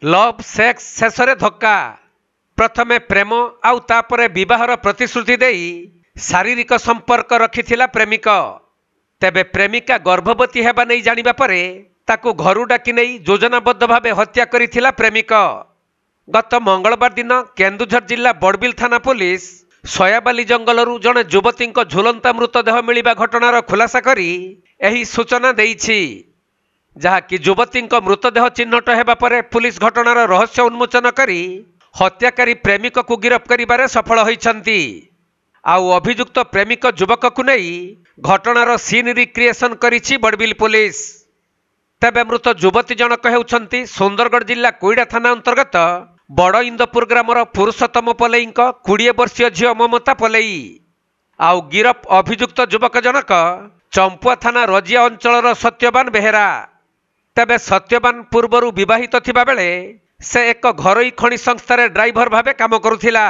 Love sex शेषरे धक्का प्रथमे प्रेम आउ तापरे विवाहर प्रतिश्रुति देई शारीरिक संपर्क रखिथिला प्रेमिक तेबे प्रेमिका गर्भवती हेबा नहीं जानिबा परे ताकू घरु डाकी नहीं योजनाबद्ध भावे हत्या करिथिला प्रेमिक। गत मंगलवार दिन केन्दुझर जिला बड़बिल थाना पुलिस सयाबाली जंगलरू जड़े युवती झुलंता मृतदेह मिलिबा घटनार खुलासा करी एही सूचना देइछि जहाँकि युवती मृतदेह चिन्हट हेबा परे पुलिस घटनार रहस्य उन्मोचन करी हत्याकारी प्रेमिक को गिरफ करिबारे सफल होइछंती। आउ अभियुक्त प्रेमिक युवक को नहीं घटनार सीन रिक्रिएशन करिछि बड़बिल पुलिस। तेबे मृत युवती जनक हेउछंती सुंदरगढ़ जिला कोईडा थाना अंतर्गत बड़ इंदपुर ग्रामर पुरुषोत्तम पलेई 20 वर्षीय झील ममता पलेई। आउ गिरफ अभियुक्त युवक जनक चंपुआ थाना रजिया अंचलर सत्यवान बेहेरा। तेबे सत्यवान पूर्वरु विवाहित थिबा बेले से एक घरोई खनि संस्थार ड्राइवर भावे काम करुथिला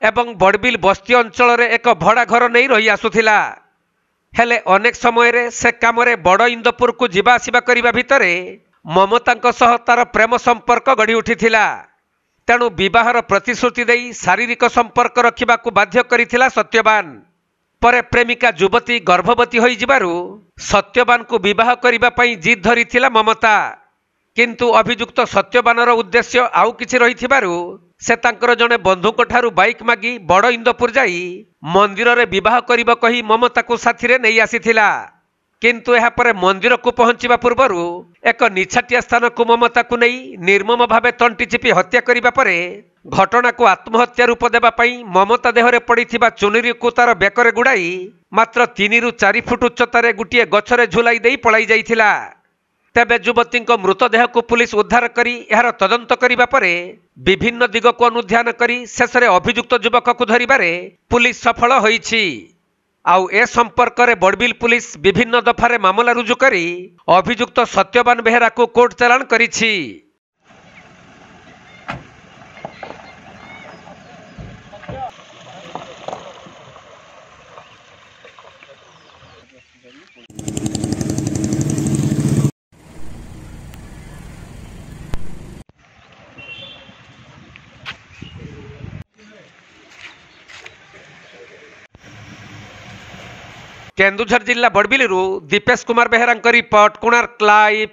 एवं बड़बिल बस्ती अंचल एक भड़ा घर नहीं रही आसुथिला। हेले अनेक समय रे से काम रे बड़ इंदपुर को जीवा आसिबा करिबा भितरे ममता सह तार प्रेम संपर्क गढ़ी उठिथिला। तेणु विवाहर प्रतिश्रुति देई शारीरिक संपर्क रखिबा को बाध्य करिथिला सत्यवान। परे प्रेमिका युवती गर्भवती होई जिबारु सत्यवान को विवाह करिबा पई जिद धरिथिला ममता। किंतु अभियुक्त सत्यवानर उद्देश्य आउ किछि रहिथिबारु से तांकर जने बंधुक ठारू बाइक मागी बड़ इंदपुर जाई मंदिर रे विवाह करिबा कही ममता को साथी रे नहीं आसीथिला। किंतु एहा परे मंदिर को पहुंचीबा पूर्वरु एक निछाटिया स्थान को ममता को नहीं निर्मम भावे तंटी चिपी हत्या करिबा परे घटना को आत्महत्या रूप देबा पई ममता देहरे पड़िथिबा चुनरी को तार बेकरे गुड़ाई मात्र 3 ରୁ 4 फुट उच्चतार गोटे गछरे झुलाई देई पलाई जाइथिला। तेबे युवती मृतदेह को पुलिस उद्धार करी यार तदंत करिबा परे विभिन्न दिग को अनुध्यान करी शेषरे अभियुक्त युवक को धरिबारे पुलिस सफल होइछि। आउ ए संपर्क रे बड़बिल पुलिस विभिन्न दफारे मामला रुजु करी अभियुक्त सत्यवान बेहेरा को कोर्ट चालान करिछि। केन्दुझर जिला बड़बिलरू दीपेश कुमार बेहेरा रिपोर्ट कोणार्क लाइव।